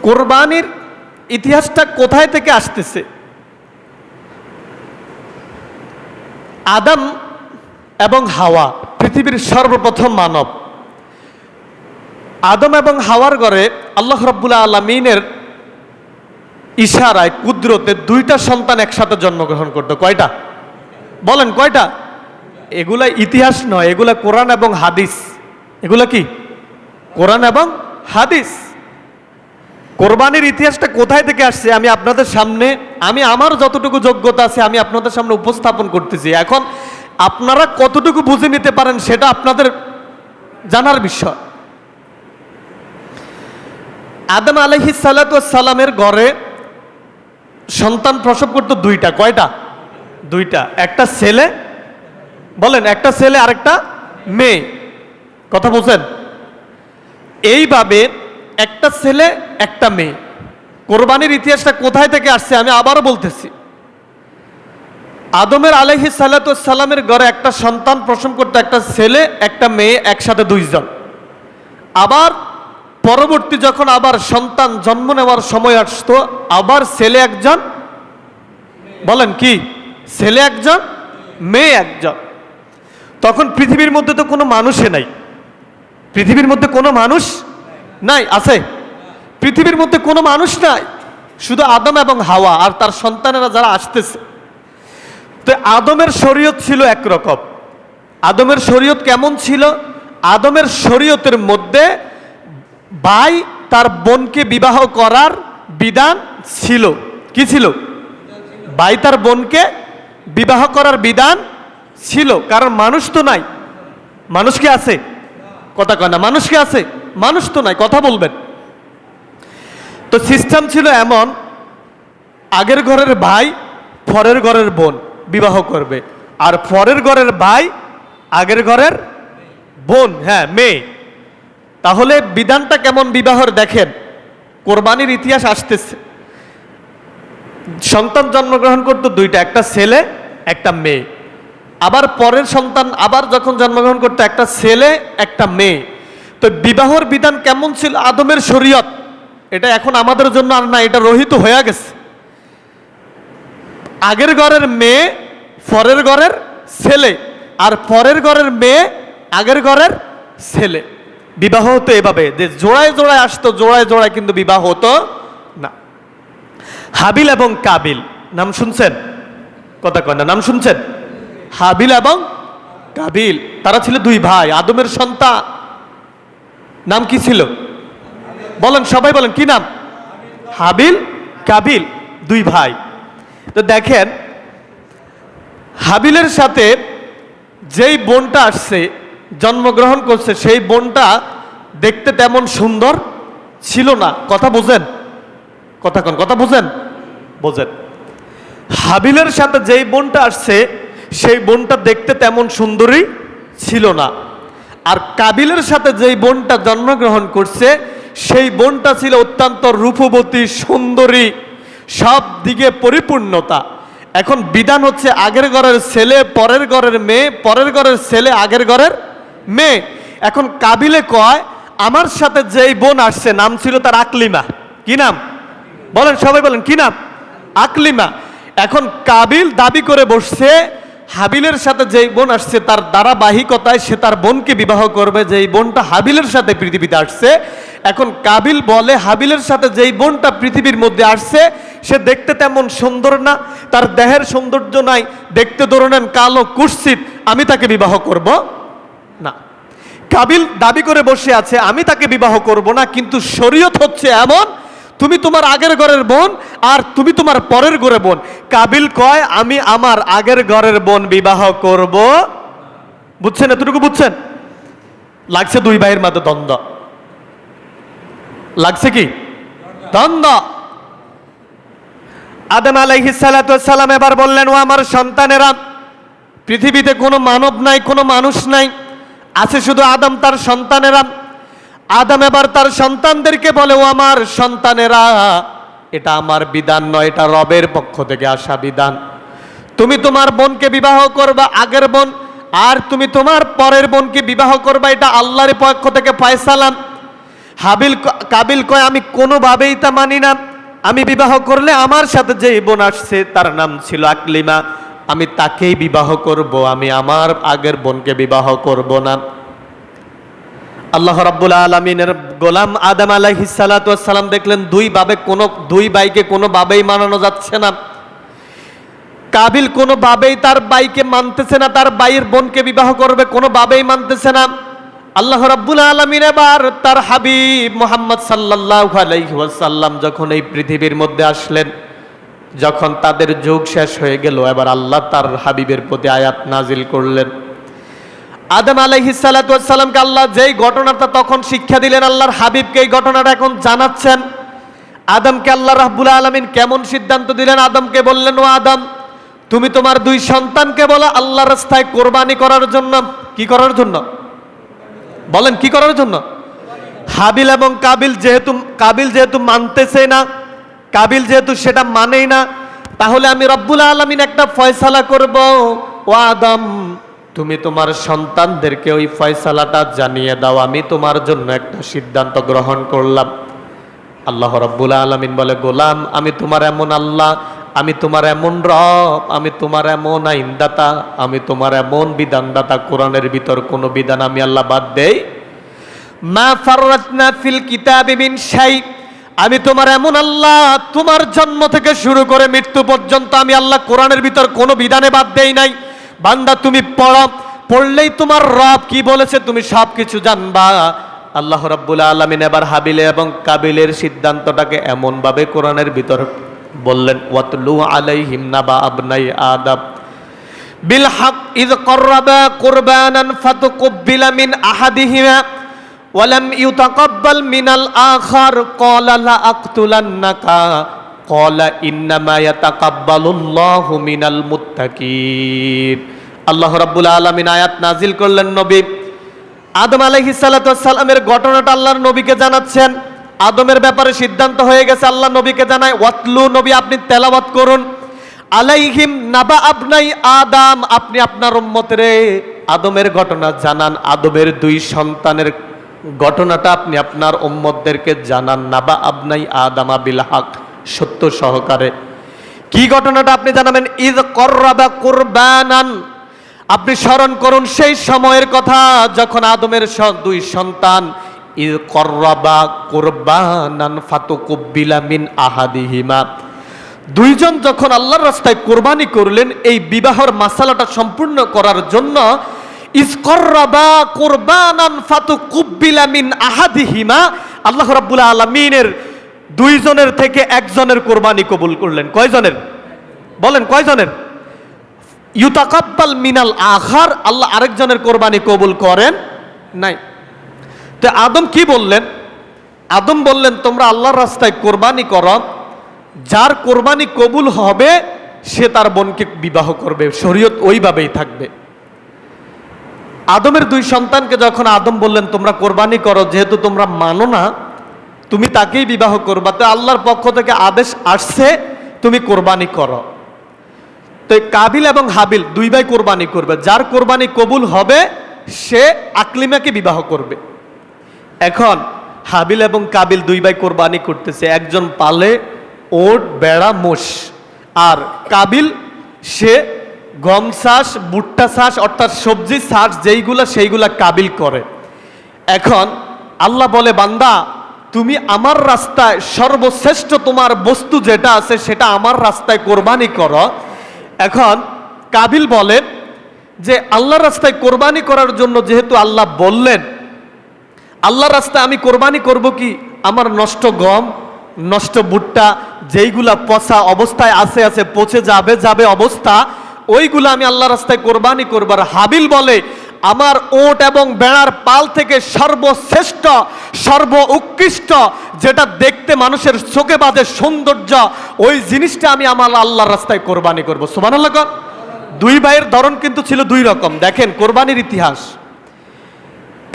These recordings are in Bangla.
কোরবানির ইতিহাসটা কোথায় থেকে আসতেছে? আদম এবং হাওয়া পৃথিবীর সর্বপ্রথম মানব। আদম এবং হাওয়ার ঘরে আল্লাহ রাব্বুল আলামিনের ইশারায় কুদরতে দুইটা সন্তান একসাথে জন্মগ্রহণ করতো। কয়টা বলেন, কয়টা? এগুলা ইতিহাস নয়, এগুলা কোরআন এবং হাদিস। এগুলা কি? কোরআন এবং হাদিস। কোরবানির ইতিহাসটা কোথায় থেকে আসছে আমি আপনাদের সামনে, আমি আমার যতটুকু যোগ্যতা আছে আমি আপনাদের সামনে উপস্থাপন করতেছি। এখন আপনারা কতটুকু বুঝে নিতে পারেন সেটা আপনাদের জানার বিষয়। আদম আলাইহিস সালাতু ওয়াস সালামের ঘরে সন্তান প্রসব করতো দুইটা। কয়টা? দুইটা। একটা ছেলে, বলেন, একটা ছেলে আর একটা মেয়ে। কথা বলছেন? এইভাবে একটা ছেলে একটা মেয়ে। কোরবানির ইতিহাসটা কোথায় থেকে আসছে আমি আবারও বলতেছি। আদমের আলাইহিস সালাতু ওয়াস সালামের ঘরে একটা সন্তান প্রসব করতো, একটা ছেলে একটা মেয়ে, একসাথে দুইজন। আবার পরবর্তী যখন আবার সন্তান জন্ম নেওয়ার সময় আসতো, আবার ছেলে একজন, বলেন কি? ছেলে একজন, মেয়ে একজন। তখন পৃথিবীর মধ্যে তো কোনো মানুষই নাই। পৃথিবীর মধ্যে কোনো মানুষ নাই, আছে? পৃথিবীর মধ্যে কোনো মানুষ নাই, শুধু আদম এবং হাওয়া আর তার সন্তানেরা যারা আসতেছে। তো আদমের শরীয়ত ছিল একরকম। আদমের শরীয়ত কেমন ছিল? আদমের শরীয়তের মধ্যে ভাই তার বোনকে বিবাহ করার বিধান ছিল। কি ছিল? ভাই তার বোনকে বিবাহ করার বিধান ছিল। কারণ মানুষ তো নাই। মানুষ কি আছে? কথা কয় না। মানুষ কি আছে? মানুষ তো নাই। কথা বলবেন। তো সিস্টেম ছিল এমন, আগের ঘরের ভাই পরের ঘরের বোন বিবাহ করবে, আর পরের ঘরের ভাই আগের ঘরের বোন, হ্যাঁ, মেয়ে। তাহলে বিধানটা কেমন বিবাহর দেখেন। কোরবানির ইতিহাস আসতেছে। সন্তান জন্মগ্রহণ করতো দুইটা, একটা ছেলে একটা মেয়ে। আবার পরের সন্তান আবার যখন জন্মগ্রহণ করতো, একটা ছেলে একটা মেয়ে। তো বিবাহর বিধান কেমন ছিল? আদমের শরীয়ত, এটা এখন আমাদের জন্য আর না, এটা রহিত হয়ে গেছে। আগের ঘরের মেয়ে পরের ঘরের ছেলে, আর পরের ঘরের মেয়ে আগের ঘরের ছেলে। বিবাহ হতো এভাবে যে জোড়ায় জোড়ায় আসতো, জোড়ায় জোড়ায় কিন্তু বিবাহ হতো না। হাবিল এবং কাবিল নাম শুনছেন? কথা কয় না। নাম শুনছেন? হাবিল এবং কাবিল, তারা ছিল দুই ভাই, আদমের সন্তান। নাম কি ছিল? বলেন, সবাই বলেন, কি নাম? হাবিল কাবিল, দুই ভাই। তো দেখেন, হাবিলের সাথে যেই বোনটা আসছে, জন্মগ্রহণ করছে, সেই বোনটা দেখতে তেমন সুন্দর ছিল না। কথা বুঝেন? কথা কন, কথা বুঝেন? বোঝেন। হাবিলের সাথে যেই বোনটা আসছে সেই বোনটা দেখতে তেমন সুন্দরী ছিল না। আর কাবিলের সাথে যেই বোনটা জন্মগ্রহণ করছে সেই বোনটা ছিল অত্যন্ত রূপবতী, সুন্দরী, সব দিকে পরিপূর্ণতা। এখন বিধান হচ্ছে আগের ঘরের ছেলে পরের ঘরের মেয়ে, পরের ঘরের ছেলে আগের ঘরের মেয়ে। এখন কাবিলে কয়, আমার সাথে যেই বোন আসছে নাম ছিল তার আকলিমা। কি নাম? বলেন, সবাই বলেন, কি নাম? আকলিমা। এখন কাবিল দাবি করে বসছে হাবিলের সাথে যেই বোন আসছে তার ধারাবাহিকতায় সে তার বোনকে বিবাহ করবে, যেই বোনটা হাবিলের সাথে পৃথিবীতে আসছে। এখন কাবিল বলে, হাবিলের সাথে যেই বোনটা পৃথিবীর মধ্যে আসছে সে দেখতে তেমন সুন্দর না, তার দেহের সৌন্দর্য নাই, দেখতে ধরে নেন কালো কুৎসিত, আমি তাকে বিবাহ করব না। কাবিল দাবি করে বসে আছে আমি তাকে বিবাহ করব না, কিন্তু শরীয়ত হচ্ছে এমন, তুমি তোমার আগের ঘরের বোন আর তুমি তোমার পরের ঘরের বোন। কাবিল কয়, আমি আমার আগের ঘরের বোন বিবাহ করব। বুঝছেন? এতটুকু বুঝছেন? লাগছে দুই ভাইয়ের মধ্যে দ্বন্দ্ব। লাগছে কি? দ্বন্দ্ব। আদম আলাইহিস সালাতু ওয়াস সালাম এবার বললেন, ও আমার সন্তানেরা, পৃথিবীতে কোনো মানব নাই, কোনো মানুষ নাই, আছে শুধু আদম তার সন্তানেরা। আদম এবার তার সন্তানদেরকে বলে, ও আমার সন্তানেরা, এটা আমার বিধান নয়, এটা রবের পক্ষ থেকে আসা বিধান। তুমি তোমার বোনকে বিবাহ করবা আগের বোন, আর তুমি তোমার পরের বোনকে বিবাহ করবা, এটা আল্লাহর পক্ষ থেকে ফয়সালা। কাবিল কয় আমি কোনোভাবেই তা মানি না, আমি বিবাহ করলে আমার সাথে যে বোন আসছে তার নাম ছিল আকলিমা, আমি তাকেই বিবাহ করব, আমি আমার আগের বোনকে বিবাহ করব না। আল্লাহ রাব্বুল আলামিনের গোলাম আদম আলাইহিস সালাতু ওয়াস সালাম দেখলেন দুই ভাইকে কোনোভাবেই মানানো যাচ্ছে না। কাবিল কোনোভাবেই তার ভাইকে মানতেছে না, তার ভাইয়ের বোনকে বিবাহ করবে কোনোভাবেই মানতেছে না। আল্লাহ রাব্বুল আলামিন এবার তার হাবিব মুহাম্মদ সাল্লাল্লাহু আলাইহি ওয়াসাল্লাম যখন এই পৃথিবীর মধ্যে আসলেন, যখন তাদের যুগ শেষ হয়ে গেল, এবার আল্লাহ তার হাবিবের প্রতি আয়াত নাজিল করলেন। আদম আলাইহিস সালাতু ওয়াস সালামকে আল্লাহ যেই ঘটনাটা তখন শিক্ষা দিলেন, আল্লাহর হাবিবকে এই ঘটনাটা এখন জানাচ্ছেন। আদমকে আল্লাহ রাব্বুল আলামিন কেমন সিদ্ধান্ত দিলেন? আদমকে বললেন, ও আদম, তুমি তোমার দুই সন্তানকে বলো আল্লাহর রাস্তায় কোরবানি করার জন্য। কি করার জন্য? বলেন, কি করার জন্য? হাবিল এবং কাবিল যেহেতু মানতেছে না, কাবিল যেহেতু সেটা মানেই না, তাহলে আমি রব্বুল আলামিন একটা ফয়সালা করব। ও আদম, তুমি তোমার সন্তানদেরকে ওই ফয়সালাটা জানিয়ে দাও, আমি তোমার জন্য একটা সিদ্ধান্ত গ্রহণ করলাম। আল্লাহ রব্বুল আলামিন বলে, গোলাম, আমি তোমার এমন আল্লাহ, আমি তোমার এমন রব, আমি তোমার এমন আইনদাতা, আমি তোমার এমন বিধানদাতা, কোরআনের ভিতর কোনো বিধান আমি আল্লাহ বাদ দেই? মা ফাররাতনা ফিল কিতাবি মিন শাই। আমি তোমার এমন আল্লাহ, তোমার জন্ম থেকে শুরু করে মৃত্যু পর্যন্ত আমি আল্লাহ কোরআনের ভিতর কোনো বিধানে বাদ দেই নাই। বান্দা, তুমি পড়লেই তোমার রব কি বলেছে তুমি সব কিছু জানবা। আল্লাহ রাব্বুল আলামিন এবার হাবিল এবং কাবিলের সিদ্ধান্তটাকে এমন ভাবে কোরআনের ভিতর বললেন, ওয়াতলু আলাইহিম নাবা আবনাই আদম বিল হক ইয কররাবা কুরবানান ফাতুকবিলা মিন আহাদিহিমা ওয়া লাম ইউতাকাব্বাল মিনাল আখার ক্বালা লা আকতুলান্নাকা ক্বালা ইন্নামা ইয়াতাকাব্বালুল্লাহু মিনাল মুত্তাকিন। আল্লাহ রাব্বুল আলামিন আয়াত নাজিল করলেন, নবী আদম আলাইহিস সালাতু ওয়াস সালামের ঘটনাটা আল্লাহর নবীকে জানাচ্ছেন। আদমের ব্যাপারে সিদ্ধান্ত হয়ে গেছে, আল্লাহ নবীকে জানায়, ওয়াতলু, নবী আপনি তেলাওয়াত করুন, আলাইহিম নাবা আবনাই আদম, আপনি আপনার উম্মতরে আদমের ঘটনা জানান, আদমের দুই সন্তানের ঘটনাটা আপনি আপনার উম্মতদেরকে জানান। নাবা আবনাই আদম বিল হক, সত্য সহকারে। কি ঘটনাটা আপনি জানাবেন? ইয কররাবা কুরবানান, আপনি স্মরণ করুন সেই সময়ের কথা যখন আদমের দুই সন্তান ইয কররাবা কুরবানান ফাতুকবিলা মিন আহাদিহিমা, দুইজন যখন আল্লাহর রাস্তায় কোরবানি করলেন এই বিবাহর মাসালাটা সম্পূর্ণ করার জন্য, ইয কররাবা কুরবানান ফাতুকবিলা মিন আহাদিহিমা, আল্লাহ রাব্বুল আলামিনের দুইজনের থেকে একজনের কোরবানি কবুল করলেন। কয়জনের? বলেন, কয়জনের? ইউতাকাব্বাল মিনাল আখার, আল্লাহ আরেকজনের কোরবানি কবুল করেন নাই। তো আদম কি বললেন? আদম বললেন, তোমরা আল্লাহর রাস্তায় কোরবানি করো, যার কোরবানি কবুল হবে সে তার বোনকে বিবাহ করবে, শরীয়ত ওইভাবেই থাকবে। আদমের দুই সন্তানকে যখন আদম বললেন তোমরা কোরবানি করো, যেহেতু তোমরা মানো না, তুমি তাকেই বিবাহ করবা, তো আল্লাহর পক্ষ থেকে আদেশ আসছে তুমি কোরবানি করো। তো কাবিল এবং হাবিল দুই ভাই কোরবানি করবে, যার কোরবানি কবুল হবে সে আকলিমাকে বিবাহ করবে। এখন হাবিল এবং কাবিল দুই ভাই কোরবানি করতেছে, একজন পালে ওট, বেড়া, মোষ, আর কাবিল সে গম চাষ, ভুট্টা চাষ, অর্থাৎ সবজি চাষ যেইগুলা সেইগুলা কাবিল করে। এখন আল্লাহ বলে, বান্দা তুমি আমার রাস্তায় সর্বশ্রেষ্ঠ তোমার বস্তু যেটা আছে সেটা আমার রাস্তায় কোরবানি করো। এখন কাবিল বলেন যে আল্লাহর রাস্তায় কোরবানি করার জন্য যেহেতু আল্লাহ বললেন, আল্লাহর রাস্তায় আমি কোরবানি করব কি? আমার নষ্ট গম, নষ্ট ভুট্টা যেইগুলা পচা অবস্থায় আছে পচে যাবে অবস্থা, ওইগুলো আমি আল্লাহর রাস্তায় কোরবানি করবার। হাবিল বলে, আমার ওট এবং বেড়ার পাল থেকে সর্বশ্রেষ্ঠ, সর্ব উৎকৃষ্ট, যেটা দেখতে মানুষের চোখে বাজে সৌন্দর্য, ওই জিনিসটা আমি আমার আল্লাহর রাস্তায় কোরবানি করব। সুবহানাল্লাহ। দুই ভাইয়ের ধরন কিন্তু ছিল দুই রকম। দেখেন কোরবানির ইতিহাস।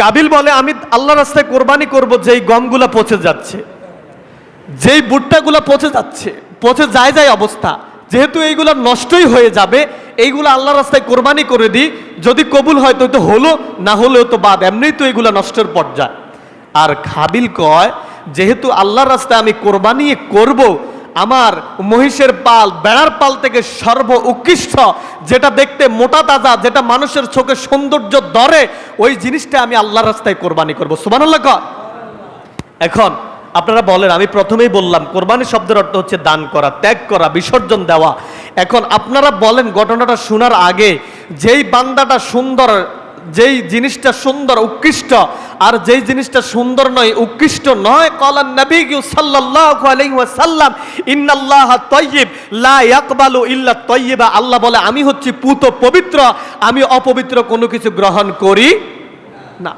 কাবিল বলে, আমি আল্লাহর রাস্তায় কোরবানি করব যেই গমগুলা পচে যাচ্ছে, যেই ভুট্টাগুলা পচে যাচ্ছে, পচে যায় অবস্থা, যেহেতু এইগুলা নষ্টই হয়ে যাবে, এইগুলো আল্লাহর রাস্তায় কোরবানি করে দিই, যদি কবুল হয় তো হলো, না হলেও তো বাদ, এমনিই তো এইগুলা নষ্টের পর্যায়ে। আর হাবিল কয় যেহেতু আল্লাহর রাস্তায় আমি কোরবানি করব, আমার মহিষের পাল, বেড়ার পাল থেকে সর্ব উৎকৃষ্ট, যেটা দেখতে মোটা তাজা, যেটা মানুষের চোখে সৌন্দর্য ধরে, ওই জিনিসটা আমি আল্লাহর রাস্তায় কোরবানি করব। সুবহানাল্লাহ। এখন আপনারা বলেন, আমি প্রথমেই বললাম কোরবানি শব্দের অর্থ হচ্ছে দান করা, ত্যাগ করা, বিসর্জন দেওয়া। এখন আপনারা বলেন, ঘটনাটা শোনার আগে যেই বান্দাটা সুন্দর, যেই জিনিসটা সুন্দর উৎকৃষ্ট, আর যেই জিনিসটা সুন্দর নয় উৎকৃষ্ট নয়, ক্বালান নবী সাল্লাল্লাহু আলাইহি ওয়াসাল্লাম ইন্নাল্লাহা তাইয়্যিব লা ইয়াকবালু ইল্লা তাইয়্যিবা। আল্লাহ বলে আমি হচ্ছি পুত পবিত্র, আমি অপবিত্র কোনো কিছু গ্রহণ করি না।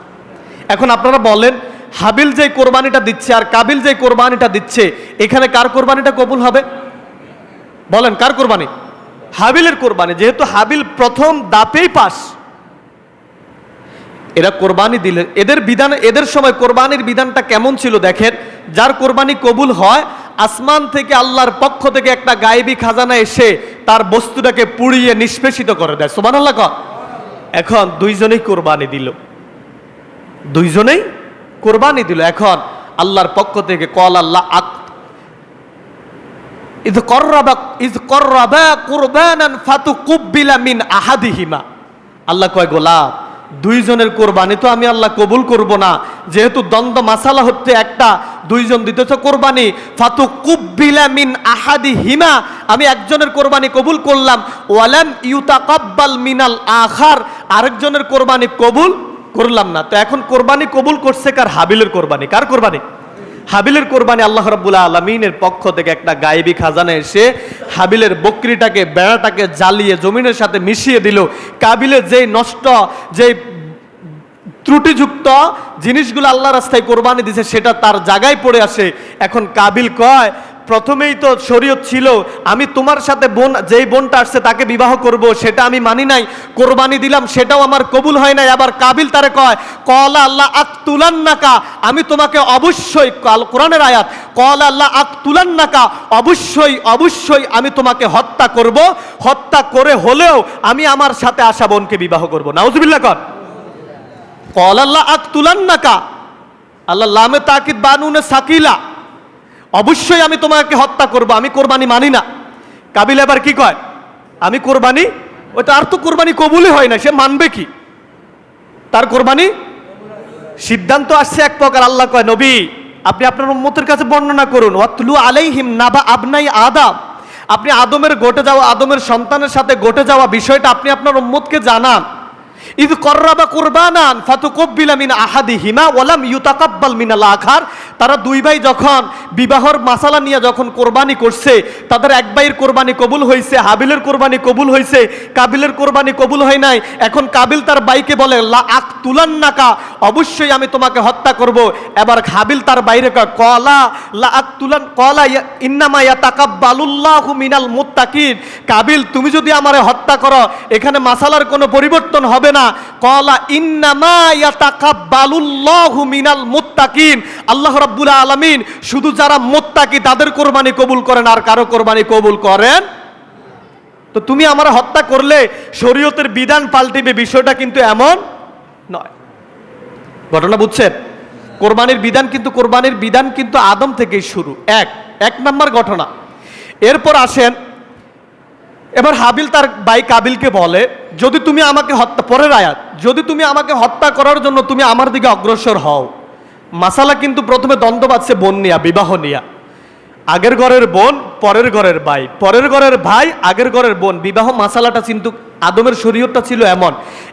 এখন আপনারা বলেন, হাবিল যে কোরবানিটা দিচ্ছে আর কাবিল যে কোরবানিটা দিচ্ছে, এখানে কার কোরবানিটা কবুল হবে? বলেন কার কোরবানি? হাবিলের কোরবানি। যেহেতু হাবিল প্রথম দাপেই পাস, এরা কোরবানি দিলেন। এদের বিধান, এদের সময় কোরবানির বিধানটা কেমন ছিল দেখেন। যার কোরবানি কবুল হয়, আসমান থেকে আল্লাহর পক্ষ থেকে একটা গায়েবী খাজানা এসে তার বস্তুটাকে পুড়িয়ে নিষ্পেষিত করে দেয়। সুবহানাল্লাহ। এখন দুইজনেই কোরবানি দিল, দুইজনেই কোরবানি দিল। এখন আল্লাহর পক্ষ থেকে কল আল্লাহ ইয কররাবা কুরবানান ফাতুকুব্বিলা মিন আহাদিহিমা। আল্লাহ কয় গোলাম, দুইজনের কোরবানি তো আমি আল্লাহ কবুল করব না, যেহেতু দ্বন্দ্ব মাসালা হচ্ছে একটা, দুইজন দিতেছ কোরবানি, ফাতুকুব্বিলা মিন আহাদিহিমা, আমি একজনের কোরবানি কবুল করলাম, ওয়ালাম ইউতাকাব্বাল মিনাল আখার, আরেকজনের কোরবানি কবুল করলাম না। তো এখন কোরবানি কবুল করছে কার? হাবিলের কোরবানি। কার কোরবানি? হাবিলের কোরবানি। আল্লাহ রাব্বুল আলামিনের পক্ষ থেকে একটা গায়েবী খাজানা এসে হাবিলের বকরিটাকে, বেড়াটাকে জ্বালিয়ে জমিনের সাথে মিশিয়ে দিল। কাবিলের যেই নষ্ট, যেই ত্রুটিযুক্ত জিনিসগুলো আল্লাহ রাস্তায় কোরবানি দিছে, সেটা তার জায়গায় পড়ে আসে। এখন কাবিল কয়, প্রথমেই তো শরীয়ত ছিল, আমি তোমার সাথে বোন, যেই বোনটা আসছে তাকে বিবাহ করব, সেটা আমি মানি নাই, কোরবানি দিলাম, সেটাও আমার কবুল হয় নাই। আবার কাবিল তারে কয়, ক্বালা আল্লাহ আকতুলান্নাকা, আমি তোমাকে অবশ্যই, কোরআনের আয়াত, ক্বালা আল্লাহ আকতুলান্নাকা, অবশ্যই অবশ্যই আমি তোমাকে হত্যা করব, হত্যা করে হলেও আমি আমার সাথে আসা বোনকে বিবাহ করব। নাউজুবিল্লাহ। কর ক্বালা আল্লাহ আকতুলান্নাকা, আল্লাহ লামে তাকিদ বানুনে সাকিলা, অবশ্যই আমি তোমাকে হত্যা করব, আমি কোরবানি মানি না। কাবিল এবার কি কয়, আমি কোরবানি, ওইটা আর তো কোরবানি কবুলই হয় না, সে মানবে কি? তার কোরবানি সিদ্ধান্ত আসছে এক প্রকার। আল্লাহ কয়, নবী আপনি আপনার উম্মতের কাছে বর্ণনা করুন, ওয়াতলু আলাইহিম নাবা আবনাই আদম, আপনি আদমের ঘটে যাওয়া, আদমের সন্তানের সাথে ঘটে যাওয়া বিষয়টা আপনি আপনার উম্মতকে জানান। ইদ কররাবা কুরবানান ফাতুকুব্বিলা মিন আহাদিহিমা ওয়ালাম ইউতাকাব্বাল মিনাল আখার, তারা দুই ভাই যখন বিবাহর মাসালা নিয়ে যখন কোরবানি করছে, তাদের এক ভাইয়ের কোরবানি কবুল হয়েছে, হাবিলের কোরবানি কবুল হয়েছে, কাবিলের কোরবানি কবুল হয় নাই। এখন কাবিল তার ভাইকে বলে লা আকতুলান্নাকা, অবশ্যই আমি তোমাকে হত্যা করব। এবার হাবিল তার বাইরে কয়, ক্বালা লা আকতুলান, ক্বালা ইন্নামা ইয়াতাকাব্বালুল্লাহু মিনাল মুত্তাকিন, কাবিল তুমি যদি আমারে হত্যা করো, এখানে মাসালার কোনো পরিবর্তন হবে না। ক্বালা ইন্নামা ইয়াতাকাব্বালুল্লাহু মিনাল মুত্তাকিন, আল্লাহ রাব্বুল আলামিন শুধু যারা মুত্তাকি তাদের কোরবানি কবুল করেন, আর কারো কোরবানি কবুল করেন। তো তুমি আমার হত্যা করলে শরীয়তের বিধান পাল্টিবে, বিষয়টা কিন্তু এমন নয়। ঘটনা বুঝছেন? কোরবানির বিধান কিন্তু আদম থেকেই শুরু। এক নম্বর ঘটনা। এরপর আসেন, এবার হাবিল তার ভাই কাবিলকে বলে, যদি তুমি আমাকে হত্যা, পরের আয়াত, যদি তুমি আমাকে হত্যা করার জন্য তুমি আমার দিকে অগ্রসর হও। মাসালা কিন্তু প্রথমে দ্বন্দ্ব বাঁধছে বোন নিয়া, বিবাহ নিয়া। আগের ঘরের বোন, পরের ঘরের ভাই, পরের ঘরের ভাই, আগের ঘরের বোন, বিবাহ মাসালাটা কিন্তু আদমের শরীয়তটা ছিল এমন।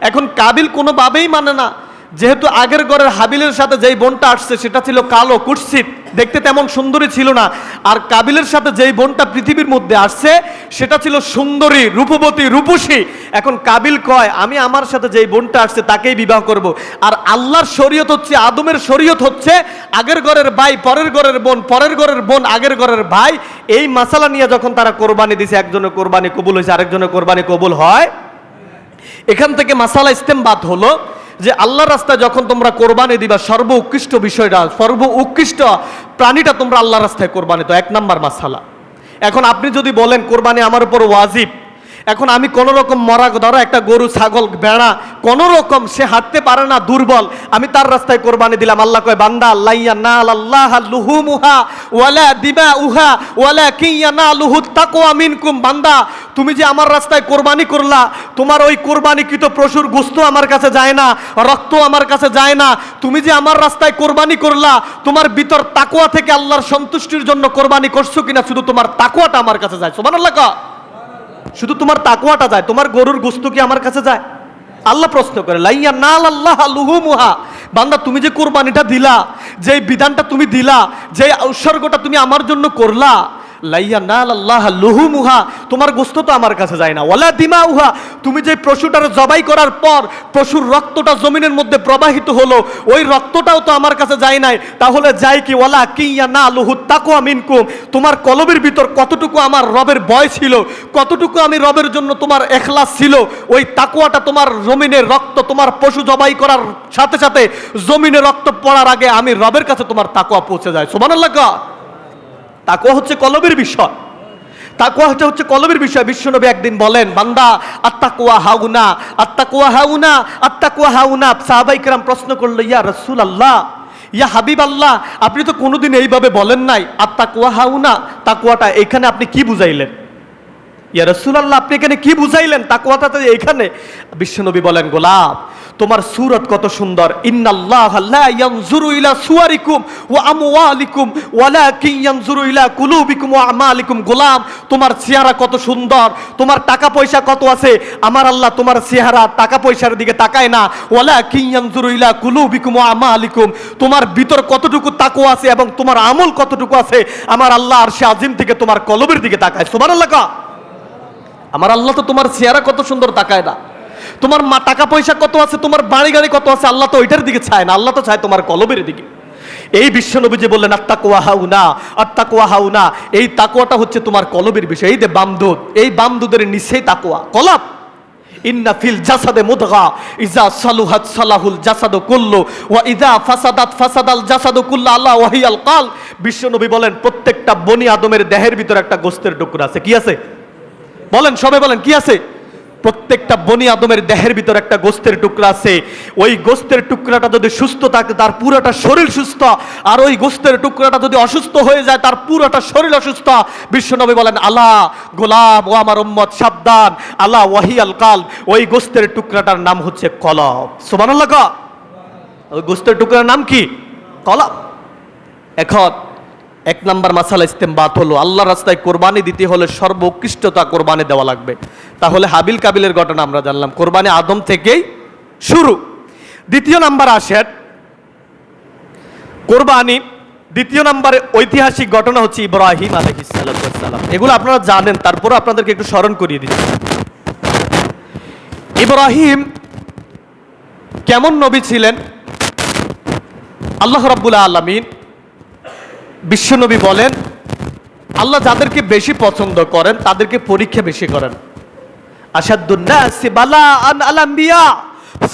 এখন কাবিল কোনোভাবেই মানে না, যেহেতু আগের ঘরের হাবিলের সাথে যেই বোনটা আসছে সেটা ছিল কালো কুৎসিত, দেখতে তেমন সুন্দরী ছিল না। আর কাবিলের সাথে যেই বোনটা পৃথিবীর মধ্যে আসছে সেটা ছিল সুন্দরী, রূপবতী, রূপসী। এখন কাবিল কয়, আমি আমার সাথে যেই বোনটা আসছে তাকেই বিবাহ করব। আর আল্লাহর শরীয়ত হচ্ছে, আদমের শরীয়ত হচ্ছে আগের ঘরের ভাই, পরের ঘরের বোন, পরের ঘরের বোন, আগের ঘরের ভাই। এই মাসালা নিয়ে যখন তারা কোরবানি দিছে, একজনের কোরবানি কবুল হয়েছে, আরেকজনের কোরবানি কবুল হয়। এখান থেকে মাসালা ইস্তেমবাত হলো যে আল্লাহর রাস্তায় যখন তোমরা কোরবানি দিবা, সর্ব উৎকৃষ্ট বিষয়টা, সর্ব উৎকৃষ্ট প্রাণীটা তোমরা আল্লাহর রাস্তায় কোরবানি, তো এক নাম্বার মাসালা। এখন আপনি যদি বলেন কোরবানি আমার উপর ওয়াজিব, এখন আমি কোনো রকম মরা ধরো একটা গরু ছাগল ভেড়া কোনো রকম সে হাঁটতে পারে না, দুর্বল, আমি তার রাস্তায় কোরবানি দিলাম। আল্লাহ কয় বান্দা লাইয়া নাল আল্লাহ লুহুমুহা ওয়ালা দিমাউহা ওয়ালাকিন ইয়ানালুহুত তাকওয়া মিনকুম। বান্দা তুমি যে আমার রাস্তায় কোরবানি করলা, তোমার ওই কোরবানিকৃত পশুর গোশত আমার কাছে যায় না, রক্ত আমার কাছে যায় না। তুমি যে আমার রাস্তায় কোরবানি করলা, তোমার ভিতর তাকওয়া থেকে আল্লাহর সন্তুষ্টির জন্য কোরবানি করছো কিনা, শুধু তোমার তাকওয়াটা আমার কাছে যায়। সুবহানাল্লাহ। শুধু তোমার তাকওয়াটা যায়, তোমার গরুর গোশত কি আমার কাছে যায়? আল্লাহ প্রশ্ন করে লাইয়া নাল আল্লাহ লুহুমুহা। বান্দা তুমি যে কোরবানিটা দিলা, যে বিধানটা তুমি দিলা, যে উৎসর্গটা তুমি আমার জন্য করলা, লাইয়া নাল আল্লাহ লুহুমুহা, তোমার গোশত তো আমার কাছে যায় না। ওয়ালা দিমাউহা, তুমি যে পশুটার জবাই করার পর পশুর রক্তটা জমিনের মধ্যে প্রবাহিত হলো, ওই রক্তটাও তো আমার কাছে যায় নাই। তাহলে যায় কি? ওয়ালা কিয়া না লুহুত তাকওয়া মিনকুম, তোমার কলবের ভিতর কতটুকু আমার রবের ভয় ছিল, কতটুকু আমি রবের জন্য তোমার ইখলাস ছিল, ওই তাকওয়াটা তোমার জমিনের রক্ত, তোমার পশু জবাই করার সাথে সাথে জমিনে রক্ত পড়ার আগে আমি রবের কাছে তোমার তাকওয়া পৌঁছে যায়। সুবহানাল্লাহ। তাকওয়া হচ্ছে কলবের বিষয়, তাকওয়া হচ্ছে কলবের বিষয়। বিশ্বনবী একদিন বলেন বান্দা আত্তাকওয়া হাউনা, আত্তাকওয়া হাউনা, আত্তাকওয়া হাউনা। সাহাবায়ে কেরাম প্রশ্ন করলো ইয়া রাসূলুল্লাহ, ইয়া হাবিবাল্লাহ, আপনি তো কোনোদিন এইভাবে বলেন নাই আত্তাকওয়া হাউনা, তাকওয়াটা এখানে আপনি কি বুঝাইলেন? ইয়া রাসূলুল্লাহ, আপনি এখানে কি বুঝাইলেন? তাকওয়াটা তো এইখানে। বিশ্বনবী বলেন গোলাপ, তোমার সূরত কত সুন্দর, ইন্নাল্লাহা লা ইয়ানজুরু ইলা সুওয়ারিকুম ওয়া আমওয়ালিকুম ওয়ালাকিন ইয়ানজুরু ইলা কুলুবিকুম ওয়া আমালিকুম। গোলাম, তোমার চেহারা কত সুন্দর, তোমার টাকা পয়সা কত আছে, আমার আল্লাহ তোমার চেহারা টাকা পয়সার দিকে তাকায় না। ওয়ালাকিন ইয়ানজুরু ইলা কুলুবিকুম ওয়া আমালিকুম, তোমার ভিতর কতটুকু তাকওয়া আছে এবং তোমার আমল কতটুকু আছে, আমার আল্লাহ আরশে আজিম থেকে তোমার কলবের দিকে তাকায়। সুবহানাল্লাহ। আমার আল্লাহ তো তোমার চেহারা কত সুন্দর তাকায় না, তোমার টাকা পয়সা কত আছে, তোমার বাড়ি গাড়ি কত আছে, আল্লাহ তো ওইটার দিকে চায় না, আল্লাহ তো চায় তোমার কলবের দিকে। এই বিশ্বনবী যে বললেন আত্তাকওয়া হাউনা, আত্তাকওয়া হাউনা, এই তাকওয়াটা হচ্ছে তোমার কলবের বিষয়। এই যে বামদুদ, এই বামদুদের নিচেই তাকওয়া কলব। ইন্না ফিল জাসাদে মুদগা ইজা সালুহাত সালাহুল জাসাদু কুল্লু ওয়া ইজা ফাসাদাত ফাসাদাল জাসাদু কুল্লু আল্লাহ ওয়াহিয়াল কাল। বিশ্বনবী বলেন প্রত্যেকটা বনি আদমের দেহের ভিতর একটা গোশতের টুকরা আছে। কি আছে বলেন, সবাই বলেন কি আছে? প্রত্যেকটা বনি আদমের দেহের ভিতর একটা গোশতের টুকরা আছে। ওই গোশতের টুকরাটা যদি সুস্থ থাকে তার পুরোটা শরীর সুস্থ, আর ওই গোশতের টুকরাটা যদি অসুস্থ হয়ে যায় তার পুরোটা শরীর অসুস্থ। বিশ্বনবী বলেন আলা গোলাম ও আমার উম্মত সাবধান, আলা ওয়াহিয়াল কাল, ওই গোশতের টুকরাটার নাম হচ্ছে কলব। সুবহানাল্লাহ। ওই গোশতের টুকরার নাম কি? কলব। এখন এক নাম্বার মাসালা ইস্তেমবাত হলো, আল্লাহর রাস্তায় কোরবানি দিতে হলে সর্বোৎকৃষ্টতা কোরবানি দেওয়া লাগবে। তাহলে হাবিল কাবিলের ঘটনা আমরা জানলাম, কোরবানি আদম থেকেই শুরু। দ্বিতীয় নাম্বার আসেন কোরবানি, দ্বিতীয় নাম্বারে ঐতিহাসিক ঘটনা হচ্ছে ইব্রাহিম আলাইহিস সালাম। এগুলো আপনারা জানেন, তারপরে আপনাদেরকে একটু স্মরণ করিয়ে দিচ্ছি। ইব্রাহিম কেমন নবী ছিলেন? আল্লাহ রাব্বুল আলামিন বিশ্বনবী বলেন আল্লাহ যাদেরকে বেশি পছন্দ করেন তাদেরকে পরীক্ষা বেশি করেন। আশাদ্দুন নাসি বালাআন আল আম্বিয়া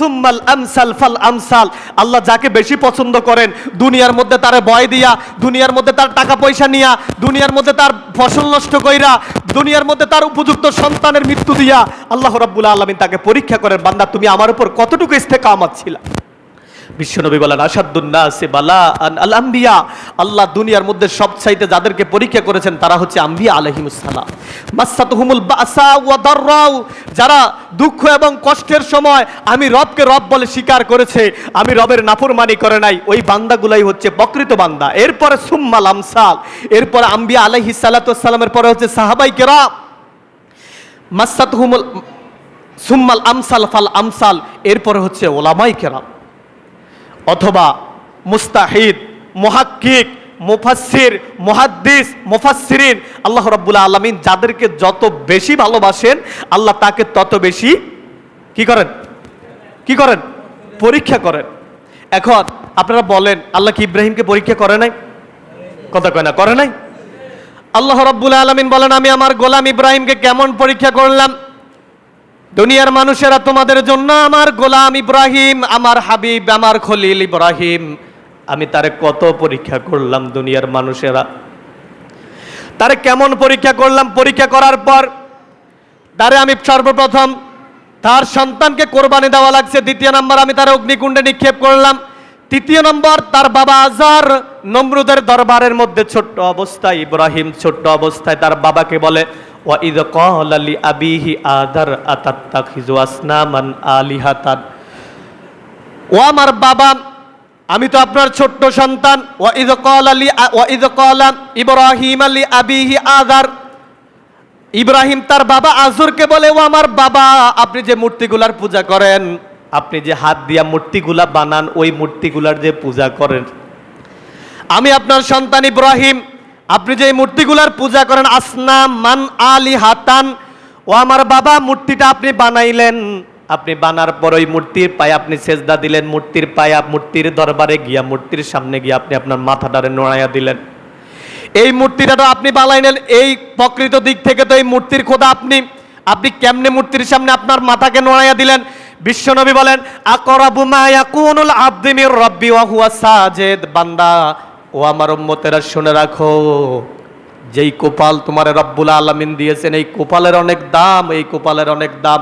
সুম্মাল আমসাল ফাল আমসাল। আল্লাহ যাকে বেশি পছন্দ করেন দুনিয়ার মধ্যে তারে ভয় দিয়া, দুনিয়ার মধ্যে তার টাকা পয়সা নিয়া, দুনিয়ার মধ্যে তার ফসল নষ্ট কইরা, দুনিয়ার মধ্যে তার উপযুক্ত সন্তানের মৃত্যু দিয়া আল্লাহ রাব্বুল আলামিন তাকে পরীক্ষা করেন, বান্দা তুমি আমার উপর কতটুকু ইস্তেকামত ছিলা। বিশ্বনবী বলেন আশাদ্দুন নাসি বালাআন আল আম্বিয়া, আল্লাহ দুনিয়ার মধ্যে সবচাইতে যাদেরকে পরীক্ষা করেছেন তারা হচ্ছে আম্বিয়া আলাইহিমুস সালাম। মাসাতুহুমুল বাসা ওয়া দাররাউ, যারা দুঃখ এবং কষ্টের সময় আমি রবকে রব বলে স্বীকার করেছে, আমি রবের নাফরমানি করে নাই, ওই বান্দাগুলাই হচ্ছে প্রকৃত বান্দা। এরপরে সুম্মাল আমসাল, এরপরে আম্বিয়া আলাইহিস সালাতু ওয়াস সালামের পরে হচ্ছে সাহাবায়ে কেরাম। মাসাতুহুমুল সুম্মাল আমসাল ফাল আমসাল, এরপরে হচ্ছে উলামায়ে কেরাম অথবা মুস্তাহিদ, মুহাক্কিক, মুফাসসির, মুহাদ্দিস, মুফাসসিরিন। আল্লাহ রাব্বুল আলামিন যাদেরকে যত বেশি ভালোবাসেন আল্লাহ তাকে তত বেশি কি করেন? কি করেন? পরীক্ষা করেন। এখন আপনারা বলেন আল্লাহ কি ইব্রাহিমকে পরীক্ষা করে নাই? কথা কয় না, করে নাই? আল্লাহ রাব্বুল আলামিন বলেন আমি আমার গোলাম ইব্রাহিমকে কেমন পরীক্ষা করলাম। দুনিয়ার মানুষেরা তোমাদের জন্য আমার গোলাম ইব্রাহিম, আমার হাবিব, আমার খলিল ইব্রাহিম, আমি তারে কত পরীক্ষা করলাম। দুনিয়ার মানুষেরা তারে কেমন পরীক্ষা করলাম? পরীক্ষা করার পর তারে আমি সর্বপ্রথম তার সন্তানকে কোরবানি দেওয়া লাগছে, দ্বিতীয় নম্বর আমি তার অগ্নিকুণ্ডে নিক্ষেপ করলাম, তৃতীয় নম্বর তার বাবা আজার নমরুদের দরবারের মধ্যে ছোট্ট অবস্থায়, ইব্রাহিম ছোট্ট অবস্থায় তার বাবাকে বলে ওয়াইদ ক্বালা লি আবিহি আদার আতাত্তাখিযু আসনামান আলিহাতান, ও আমার বাবা, আমি তো আপনার ছোট্ট সন্তান। ওয়াইদ ক্বালা ইব্রাহিম লি আবিহি আদার, ইব্রাহিম তার বাবা আজরকে বলে ও আমার বাবা, আপনি যে মূর্তিগুলার পূজা করেন, আপনি যে হাত দিয়া মূর্তিগুলা বানান, ওই মূর্তিগুলার যে পূজা করেন, আমি আপনার সন্তান ইব্রাহিম, আপনি যে মূর্তিগুলার পূজা করেন আসনাম মান আলি হাতান, ও আমার বাবা মূর্তিটা আপনি বানাইলেন, আপনি বানার পর ওই মূর্তির পায়ে আপনি সেজদা দিলেন, মূর্তির পায়ে মূর্তির দরবারে গিয়া মূর্তির সামনে গিয়ে আপনি আপনার মাথাটারে নড়াইয়া দিলেন। এই মূর্তিটা তো আপনি বানাইলেন, এই প্রকৃত দিক থেকে তো এই মূর্তির খোদা আপনি, আপনি কেমনে মূর্তির সামনে আপনার মাথাকে নড়াইয়া দিলেন? বিশ্বনবী বলেন আকরাবু মা ইয়াকুনুল আবদু মির রাব্বি ওয়া হুয়া সাজিদ, বান্দা ও আমার উম্মতেরা শুনে রাখো, যেই কোপাল তোমার রব্বুল আলামিন দিয়েছেন, এই কোপালের অনেক দাম, এই কোপালের অনেক দাম।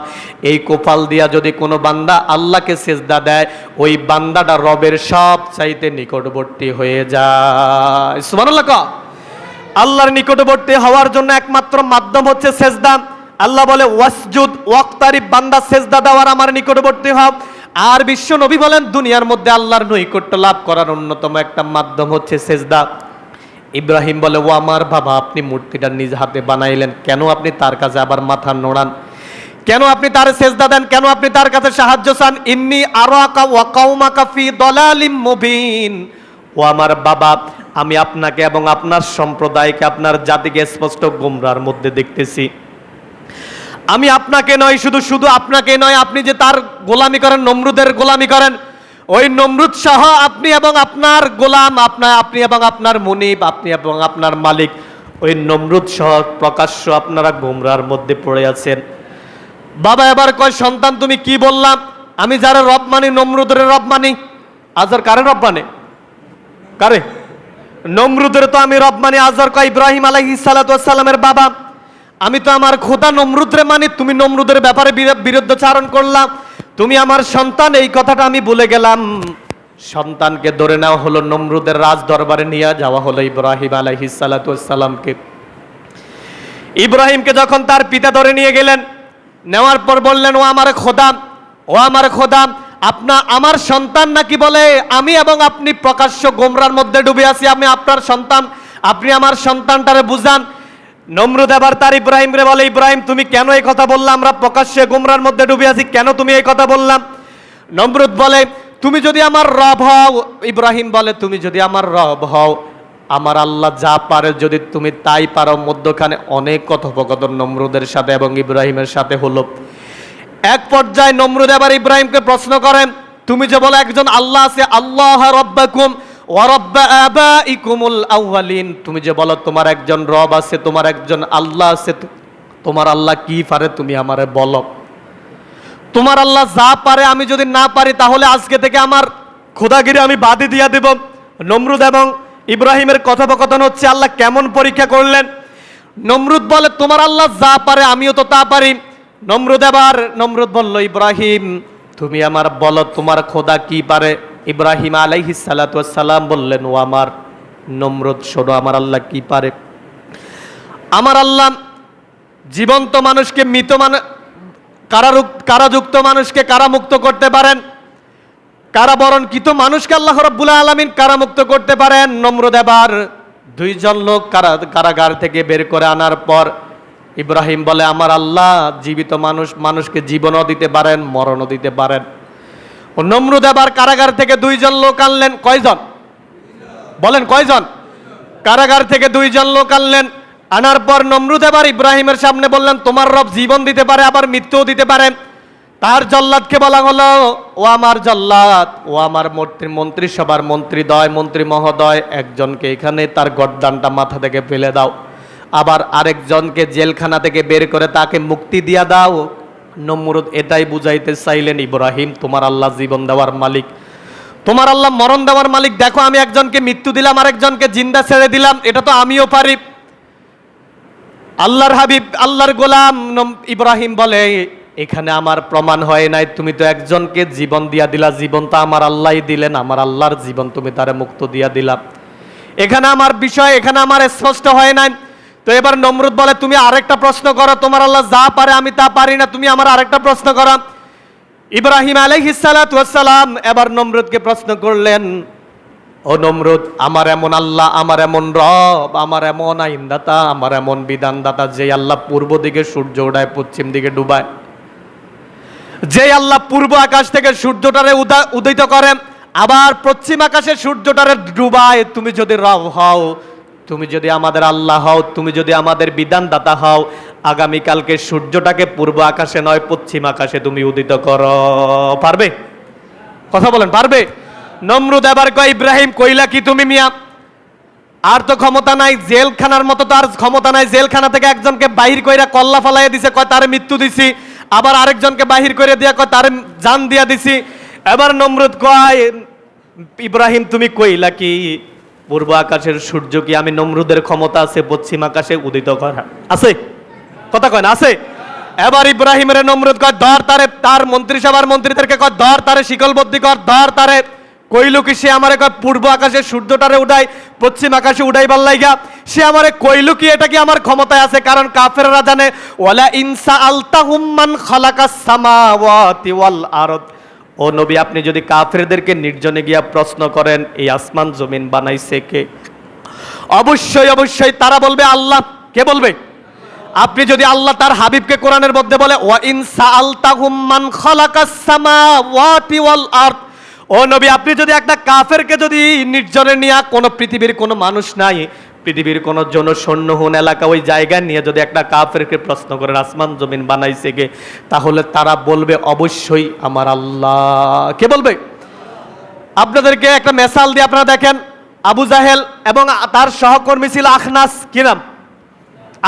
এই কোপাল দিয়া যদি কোনো বান্দা আল্লাহকে সেজদা দেয়, ওই বান্দাটা রবের সব চাইতে নিকটবর্তী হয়ে যায়। সুবহানাল্লাহ। আল্লাহর নিকটবর্তী হওয়ার জন্য একমাত্র মাধ্যম হচ্ছে সেজদা। আল্লাহ বলে ওয়াসজুদ ওয়াক্তারিব, বান্দা সেজদা দেওয়ার আমার নিকটবর্তী হও। আর বিশ্ব নবী বলেন দুনিয়ার মধ্যে আল্লাহর নৈকট্য লাভ করার অন্যতম একটা মাধ্যম হচ্ছে সেজদা। ইব্রাহিম বলে ও আমার বাবা, আপনি মূর্তিটা নিজ হাতে বানাইলেন, কেন আপনি তার কাছে আবার মাথা নোড়ান? কেন আপনি তার সেজদা দেন? কেন আপনি তার কাছে সাহায্য চান? ইন্নী আরাকা ওয়া কাওমাকা ফি দালালিম মুবিন, ও আমার বাবা, আমি আপনাকে এবং আপনার সম্প্রদায়কে, আপনার জাতিকে স্পষ্ট গোমরার মধ্যে দেখতেছি। আমি আপনাকে নয়, শুধু আপনাকে নয়, আপনি যে তার গোলামি করেন, নমরুদের গোলামি করেন, ওই নমরুদ সহ আপনি এবং আপনার গোলাম, আপনি এবং আপনার মুনিব, আপনি এবং আপনার মালিক, ওই নমরুদ সহ প্রকাশ্য আপনারা গোমরার মধ্যে পড়ে আছেন। বাবা এবার কয় সন্তান তুমি কি বললাম? আমি যারা রব মানি, নমরুদের রব মানি। আজর কারে রব মানে? কারে? নমরুদের তো আমি রব মানি। আজর কয় ইব্রাহিম আলাইহিস সালাতু ওয়াস সালামের বাবা, আমি তো আমার খোদা নমরুদরে মানি, তুমি নমরুদের ব্যাপারে বিরুদ্ধাচারণ করলাম, তুমি আমার সন্তান, এই কথাটা আমি ভুলে গেলাম। সন্তানকে ধরে নেওয়া হলো, নমরুদের রাজ দরবারে নিয়ে যাওয়া হলো ইব্রাহিম আলাইহিস সালাতু ওয়াস সালামকে। ইব্রাহিমকে যখন তার পিতা ধরে নিয়ে গেলেন, নেওয়ার পর বললেন ও আমার খোদা, ও আমার খোদা, আমার সন্তান নাকি বলে আমি এবং আপনি প্রকাশ্য গোমরার মধ্যে ডুবে আছি, আমি আপনার সন্তান, আপনি আমার সন্তানটারে বুঝান। নমরুদ এবার তার ইব্রাহিমরে বলে ইব্রাহিম তুমি কেন এই কথা বললাম? আমরা প্রকাশ্যে গোমরার মধ্যে ডুবে আছি, কেন তুমি এই কথা বললাম? নমরুদ বলে তুমি যদি আমার রব হও, ইব্রাহিম বলে তুমি যদি আমার রব হও, আমার আল্লাহ যা পারে যদি তুমি তাই পারো। মধ্যখানে অনেক কথোপকথন নমরুদের সাথে এবং ইব্রাহিমের সাথে হলো। এক পর্যায়ে নমরুদ এবার ইব্রাহিমকে প্রশ্ন করেন তুমি যে বলো একজন আল্লাহ আছে, আল্লাহ রাব্বাকুম ওয়া রাব্ব আবাইকুমুল আউয়ালিন, তুমি যে বলো তোমার একজন রব আছে, তোমার একজন আল্লাহ আছে, তোমার আল্লাহ কি পারে তুমি আমারে বলো। তোমার আল্লাহ যা পারে আমি যদি না পারি তাহলে আজকে থেকে আমার খোদাগিরি আমি বাদই দিয়া দেব। নমরুদ এবং ইব্রাহিমের কথোপকথন হচ্ছে। আল্লাহ কেমন পরীক্ষা করলেন? নমরুদ বলে তোমার আল্লাহ যা পারে আমিও তো তা পারি। নমরুদ বলল ইব্রাহিম তুমি আমার বলো তোমার খোদা কি পারে। ইব্রাহিম আলাইহিস সালাতু ওয়াস সালাম বললেন ও আমার নমরুদ শোনো আমার আল্লাহ কি পারে। আমার আল্লাহ জীবন্ত মানুষকে মৃত কারাযুক্ত মানুষকে কারামুক্ত করতে পারেন, কারাবরণকৃত মানুষকে আল্লাহ রাব্বুল আলামিন কারামুক্ত করতে পারেন। নমরুদ এবার দুইজন লোক কারাগার থেকে বের করে আনার পর ইব্রাহিম বলে আমার আল্লাহ জীবিত মানুষকে জীবনও দিতে পারেন, মরণও দিতে পারেন। ও নমরুদ এবার কারাগার থেকে দুইজন লোক আনলেন। কয়জন বলেন? কয়জন? কারাগার থেকে দুইজন লোক আনলেন। আনার পর নমরুদ এবার ইব্রাহিমের সামনে বললেন তোমার রব জীবন দিতে পারে আবার মৃত্যুও দিতে পারে। তার জল্লাদকে বলা হলো ও আমার জল্লাদ, ও আমার মন্ত্রিসভার মন্ত্রী মহোদয়, একজনকে এখানে তার গর্দানটা মাথা থেকে ফেলে দাও, আবার আরেকজনকে জেলখানা থেকে বের করে তাকে মুক্তি দিয়া দাও। নমরুদ এটাই বুঝাইতে চাইলেন ইব্রাহিম তোমার আল্লাহ জীবন দেওয়ার মালিক, তোমার আল্লাহ মরণ দেওয়ার মালিক। দেখো আমি একজনকে মৃত্যু দিলাম, আরেকজনকে জিন্দা ছেড়ে দিলাম, এটা তো আমিও পারি। আল্লাহর হাবিব আল্লাহর গোলাম ইব্রাহিম বলে, এখানে আমার প্রমাণ হয় নাই, তুমি তো একজনকে জীবন দিয়া দিলা, জীবন তো আমার আল্লাহই দিলেন, আমার আল্লাহর জীবন তুমি তারে মুক্ত দিয়া দিলা, এখানে আমার বিষয়, এখানে আমার স্পষ্ট হয় নাই। তো এবার নমরুদ বলে, তুমি আরেকটা প্রশ্ন করো, তোমার আল্লাহ যা পারে আমি তা পারি না, তুমি আমার আরেকটা প্রশ্ন করো। ইব্রাহিম আলাইহিস সালাতু ওয়াস সালাম এবার নমরুদকে প্রশ্ন করলেন, ও নমরুদ, আমার এমন আল্লাহ, আমার এমন রব, আমার এমন আইনদাতা, আমার এমন বিধানদাতা, যে আল্লাহ পূর্ব দিকে সূর্য ওঠায়, পশ্চিম দিকে ডুবায়, যে আল্লাহ পূর্ব আকাশ থেকে সূর্যটারে উদিত করে, আবার পশ্চিম আকাশে সূর্যটারে ডুবায়, তুমি যদি রব হও, তুমি যদি আমাদের আল্লাহ হও, তুমি যদি আমাদের বিধানদাতা হও, আগামীকালকে সূর্যটাকে পূর্ব আকাশে নয় পশ্চিম আকাশে তুমি উদিত করো, পারবে? কথা বলেন, পারবে? নমরুদ এবার কয়, ইব্রাহিম কইলা কি তুমি মিয়া, আর তো ক্ষমতা নাই, জেলখানার মতো তো আর ক্ষমতা নাই, জেলখানা থেকে একজনকে বাহির কইরা কল্লা ফালাইয়া দিছে, কয় তারে মৃত্যু দিছি, আবার আরেকজনকে বাহির করে দিয়া কয় তারে জান দিয়া দিছি। এবার নমরুদ কয়, ইব্রাহিম তুমি কইলা কি, পূর্ব আকাশের সূর্য কি আমি নমরুদের ক্ষমতা আছে পশ্চিম আকাশে উদিত করা? আছে? কথা কয় না, আছে? এবার ইব্রাহিমের নমরুদ কয়, ধর তারে, তার মন্ত্রিসভার মন্ত্রীদেরকে কয়, ধর তারে শিকলবদ্ধি কর, ধর তারে। কইল কি সে আমারে কয় পূর্ব আকাশে সূর্যটারে উঠাই, পশ্চিম আকাশে উঠাইবার লাইগা, সে আমারে কইল কি এটা কি আমার ক্ষমতায় আছে? কারণ কাফেররা জানে, ওয়ালা ইনসা আলতাহুম মান খালাকাস সামাওয়াতি ওয়াল আরদ। ও নবী, আপনি যদি কাফেরদেরকে নির্জনে গিয়া প্রশ্ন করেন এই আসমান জমিন বানাইছে কে, অবশ্যই অবশ্যই তারা বলবে আল্লাহ। কে বলবে? আপনি যদি আল্লাহ তার হাবিবকে কোরআনের মধ্যে বলে, ওয়া ইন সাআলতাহুম মান খালাকাস সামাওয়াতি ওয়াল আরদ, ও নবী, আপনি যদি একটা কাফেরকে যদি নির্জনে নিয়ে, কোনো পৃথিবীর কোনো মানুষ নাই, পৃথিবীর কোনো জনশূন্যহীন এলাকা, ওই জায়গায় নিয়ে যদি একটা কাফেরকে প্রশ্ন করেন আসমান জমিন বানাইছে কে, তাহলে তারা বলবে অবশ্যই আমার আল্লাহ। কে বলবে? আপনাদেরকে একটা মেসাল দিয়ে আপনারা দেখেন, আবু জাহেল এবং তার সহকর্মী ছিল আখনাস। কি নাম?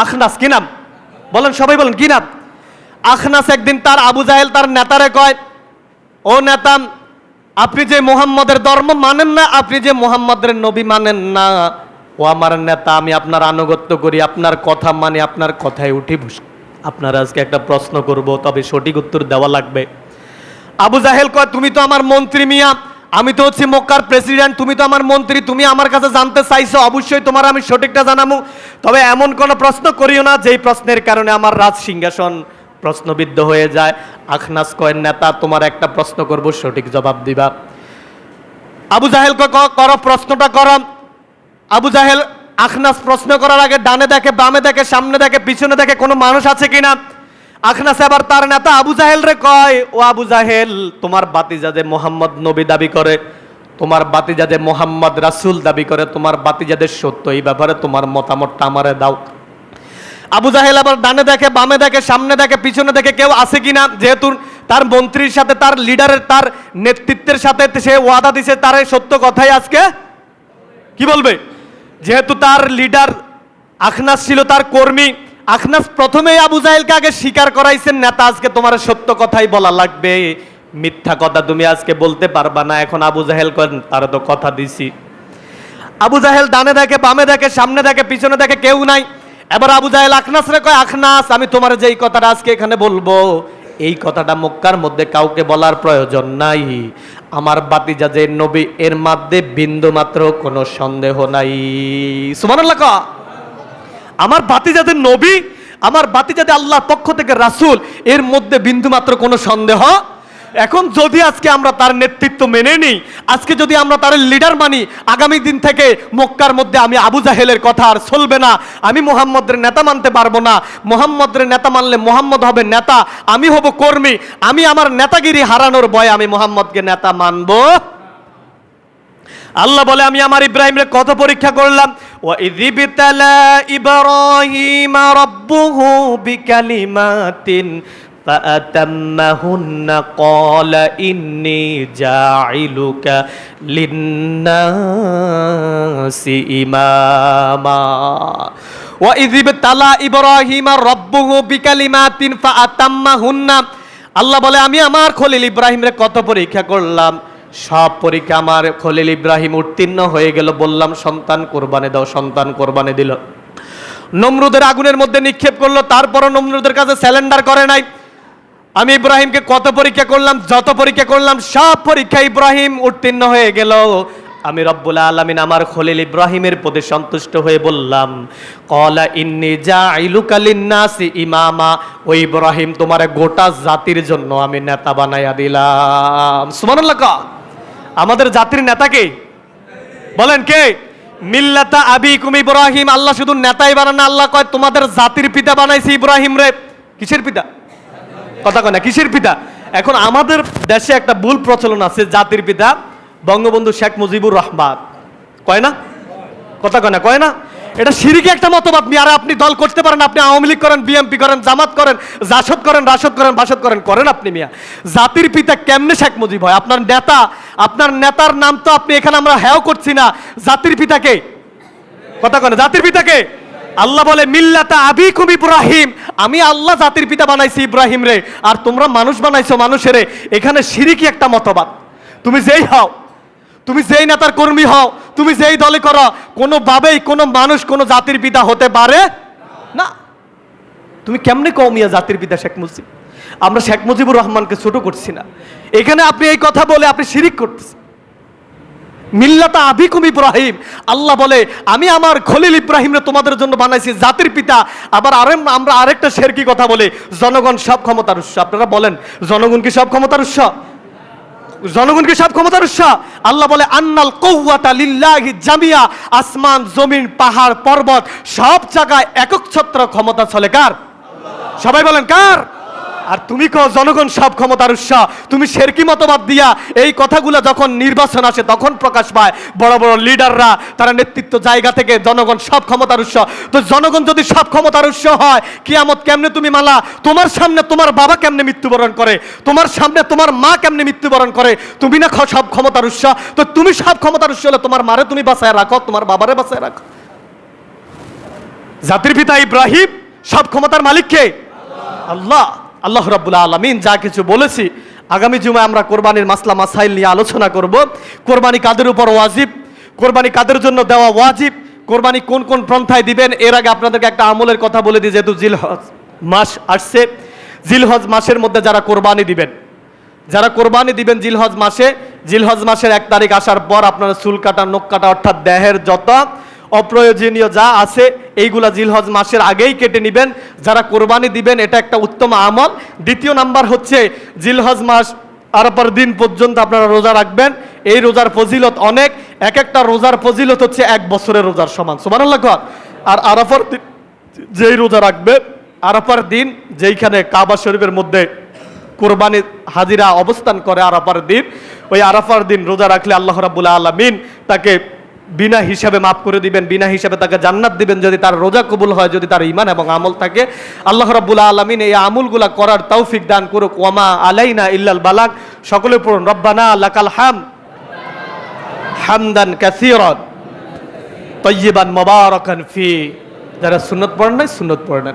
আখনাস। কি নাম বলেন, সবাই বলেন কি নাম? আখনাস একদিন তার আবু জাহেল তার নেতারে কয়, ও নেতা, আপনি যে মুহাম্মদের ধর্ম মানেন না, আপনি যে মুহাম্মদের নবী মানেন না, ও আমার নেতা, আমি আপনার আনুগত্য করি, আপনার কথা মানে, আপনার কথায় উঠি বসি, আপনার আজকে একটা প্রশ্ন করব, তবে সঠিক উত্তর দেওয়া লাগবে। আবু জাহেল কয়, তুমি তো আমার মন্ত্রী মিয়া, আমি তো হচ্ছি মক্কার প্রেসিডেন্ট, তুমি তো আমার মন্ত্রী, তুমি আমার কাছে জানতে চাইছো, অবশ্যই তোমার আমি সঠিকটা জানাবো, তবে এমন কোনো প্রশ্ন করিও না যেই প্রশ্নের কারণে আমার রাজ সিংহাসন প্রশ্নবিদ্ধ হয়ে যায়। আখনাস কয়, নেতা, তোমার একটা প্রশ্ন করব, সঠিক জবাব দিবা। আবু জাহেল কয়, করো, প্রশ্নটা করো। আবু জাহেল আখনাস প্রশ্ন করার আগে ডানে দেখে, বামে দেখে, সামনে দেখে, পিছনে দেখে, কোনো মানুষ আছে কিনা। আখনাস এবার তার নেতা আবু জাহেল রে কয়, ও আবু জাহেল, তোমার বাতিজা যে মোহাম্মদ নবী দাবি করে, তোমার বাতিজা যে মোহাম্মদ রাসূল দাবি করে, তোমার বাতিজাদের সত্য, এই ব্যাপারে তোমার মতামতটা আমারে দাও। আবু জাহেল আবার ডানে দেখে, বামে দেখে, সামনে দেখে, পিছনে দেখে, কেউ আছে কিনা, যেহেতু তার মন্ত্রীর সাথে, তার লিডারের, তার নেতৃত্বের সাথে সে ওয়াদা দিছে, তার এই সত্য কথাই আজকে কি বলবে। যেহেতু তার লিডার আখনাস ছিল তার কর্মী, আখনাস প্রথমেই আবু জাহেলকে আগে স্বীকার করাইছেন, নেতা, আজকে তোমার সত্য কথাই বলা লাগবে, মিথ্যা কথা তুমি আজকে বলতে পারবা না। এখন আবু জাহেল কয়, তারা তো কথা দিছি। আবু জাহেল ডানে দেখে, বামে দেখে, সামনে দেখে, পিছনে দেখে, কেউ নাই। এবার আবু জাহেল আখনাস রে কয়, আখনাস, আমি তোমার যেই কথাটা আজকে এখানে বলবো, এই কথাটা মক্কার মধ্যে কাউকে বলার প্রয়োজন নাই, আমার বাতিজা যে নবী, এর মধ্যে বিন্দু মাত্র কোনো সন্দেহ নাই। সুবহানাল্লাহ। আমার বাতিজাদের নবী, আমার বাতিজাদের আল্লাহর পক্ষ থেকে রাসূল, এর মধ্যে বিন্দু মাত্র কোনো সন্দেহ। এখন যদি আজকে আমরা তার নেতৃত্ব মেনে নিই, আজকে যদি আমরা তার লিডার মানি, আগামী দিন থেকে মক্কার মধ্যে আমি আবু জাহেলের কথা আর চলবে না, আমি মুহাম্মদের নেতা মানতে পারবো না। মুহাম্মদের নেতা মানলে মুহাম্মদ হবে নেতা, আমি হব কর্মী। আমি আমার নেতাগিরি হারানোর ভয়ে আমি মুহাম্মদকে নেতা মানবো। আল্লাহ বলে, আমি আমার ইব্রাহিমের কত পরীক্ষা করলাম। ওয়া ইযিবতালা ইব্রাহিমা রাব্বুহু বিকালিমাতিন ফাআতাম্মাহুন্না ক্বালা ইন্নী জাঈলুকা লিন্নাসি ইমামা। ওয়া ইযিবতালা ইব্রাহিমা রাব্বুহু বিকালিমাতিন ফাআতাম্মাহুন্না। আল্লাহ বলে, আমি আমার খলিল ইব্রাহিমরে কত পরীক্ষা করলাম, সব পরীক্ষা আমার খলিল ইব্রাহিম উত্তীর্ণ হয়ে গেল। বললাম সন্তান কোরবানি দাও, সন্তান কোরবানি দিল। নমরুদের আগুনের মধ্যে নিক্ষেপ করলো, তারপরও নমরুদের কাছে স্যালেন্ডার করে নাই। আমি ইব্রাহিমকে কত পরীক্ষা করলাম, যত পরীক্ষা করলাম সব পরীক্ষা ইব্রাহিম উত্তীর্ণ হয়ে গেল। আমি রব্বুল আলামিন আমার খলিল ইব্রাহিমের প্রতি সন্তুষ্ট হয়ে বললাম, ক্বালা ইন্নী জাইলুকা লিন-নাসি ইমামা, ও ইব্রাহিম তোমার গোটা জাতির জন্য আমি নেতা বানাইয়া দিলাম। সুবহানাল্লাহ। আমাদের জাতির নেতা কে বলেন? কে? মিল্লাতা আবিকুম ইব্রাহিম। আল্লাহ শুধু নেতাই বানান না, আল্লাহ কয় তোমাদের জাতির পিতা বানাইছি ইব্রাহিম রে। কিসের পিতা? কথা কয় না, কিসের পিতা? এখন আমাদের দেশে একটা ভুল প্রচলন আছে, জাতির পিতা বঙ্গবন্ধু শেখ মুজিবুর রহমান। কয় না? কথা কয় না, কয় না? এটা শিরকি একটা মতবাদ। মিয়া, আপনি দল করতে পারেন, আপনি আওয়ামী লীগ করেন, বিএমপি করেন, জামাত করেন, জাসদ করেন, রাসদ করেন, বাসদ করেন, করেন আপনি। মিয়া, জাতির পিতা কেমনে শেখ মুজিব হয়? আপনার নেতা, আপনার নেতার নাম তো আপনি এখানে আমরা হ্যাও করছি না। জাতির পিতাকে, কথা কয় না, জাতির পিতাকে আল্লাহ বলে মিল্লাতা আবিকুম ইব্রাহিম। আমি আল্লাহ জাতির পিতা বানাইছি ইব্রাহিম রে, আর তোমরা মানুষ বানাইছো মানুষেরে। এখানে শিরকি একটা মতবাদ। তুমি যেই হও, তুমি যেই নেতার কর্মী হও, তুমি যেই দলে করো, কোনোভাবেই কোনো মানুষ কোনো জাতির পিতা হতে পারে না। তুমি কেমনে কও মিয়া জাতির পিতা শেখ মুজিব? আমরা শেখ মুজিবুর রহমানকে ছোট করছি না। এখানে আপনি এই কথা বলে আপনি শিরিক করতেছেন। মিল্লাতা আবিকুম ইব্রাহিম, আল্লাহ বলে আমি আমার খলিল ইব্রাহিমরে তোমাদের জন্য বানাইছি জাতির পিতা। আবার আমরা আরেকটা শিরকি কথা বলে জনগণ সব ক্ষমতার উৎস। আপনারা বলেন জনগণ কি সব ক্ষমতার উৎস? জনগণ কি সব ক্ষমতার উৎস? আল্লাহ বলে আন্নাল কুওয়াতা লিল্লাহি জামিয়া। আসমান জমিন পাহাড় পর্বত সব জায়গায় একক ছত্র ক্ষমতা চলে কার? সবাই বলেন কার? আর তুমি কও জনগণ সব ক্ষমতার উৎস। তুমি শিরকি মতবাদ দিয়া এই কথাগুলো যখন নির্বাচন আসে তখন প্রকাশ পায়। বড় বড় লিডাররা তারা নেতৃত্ব জায়গা থেকে জনগণ সব ক্ষমতার উৎস। তো জনগণ যদি সব ক্ষমতার উৎস হয়, কিয়ামত কেমনে তুমি মালা? তোমার সামনে তোমার বাবা কেমনে মৃত্যুবরণ করে, তোমার সামনে তোমার মা কেমনে মৃত্যুবরণ করে? তুমি না সব ক্ষমতার উৎস? তো তুমি সব ক্ষমতার উৎস হলে তোমার মারে তুমি বাঁচায় রাখো, তোমার বাবারে বাঁচায় রাখো। জাতির পিতা ইব্রাহিম, সব ক্ষমতার মালিক কে? আল্লাহ। আল্লাহ রাব্বুল আলামিন যা কিছু বলেছি, আগামী জুমায় আমরা কোরবানির মাসলা মাসাইল নিয়ে আলোচনা করব। কোরবানি কাদের উপর ওয়াজিব, কোরবানি কাদের জন্য দেওয়া ওয়াজিব, কোরবানি কোন কোন পন্থায় দিবেন। এর আগে আপনাদেরকে একটা আমলের কথা বলে দিই। যেহেতু জিলহজ মাস আসছে, জিলহজ মাসের মধ্যে যারা কোরবানি দিবেন, যারা কোরবানি দিবেন জিলহজ মাসে, জিলহজ মাসের 1 তারিখ আসার পর আপনারা চুল কাটা, নখ কাটা, অর্থাৎ দেহের যত অপ্রয়োজনীয় যা আছে এইগুলা জিলহজ মাসের আগেই কেটে নেবেন। যারা কোরবানি দিবেন এটা একটা উত্তম আমল। দ্বিতীয় নাম্বার হচ্ছে জিলহজ মাস আরাফার দিন পর্যন্ত আপনারা রোজা রাখবেন। এই রোজার ফজিলত অনেক, এক একটা রোজার ফজিলত হচ্ছে 1 বছরের রোজার সমান। সুবহানাল্লাহ। আর আরাফার দিন যেই রোজা রাখবে, আরাফার দিন যেইখানে কাবা শরীফের মধ্যে কোরবানি হাজিরা অবস্থান করে আরাফার দিন, ওই আরাফার দিন রোজা রাখলে আল্লাহ রাব্বুল আলামিন তাকে বিনা হিসাবে মাফ করে দিবেন, বিনা হিসাবে তাকে জান্নাত দিবেন যদি তার রোজা কবুল হয়, যদি তার ঈমান এবং আমল থাকে। আল্লাহ রাব্বুল আলামিন এই আমলগুলা করার তৌফিক দান করুক। ওয়ামা আলাইনা ইল্লাল বালাগ। সকলে পড়ুন রব্বানা লাকাল হামদ হামদান কাসীরান তাইয়িবান মুবারাকান ফি। যারা সুন্নাত পড়েন নাই সুন্নাত পড়েন।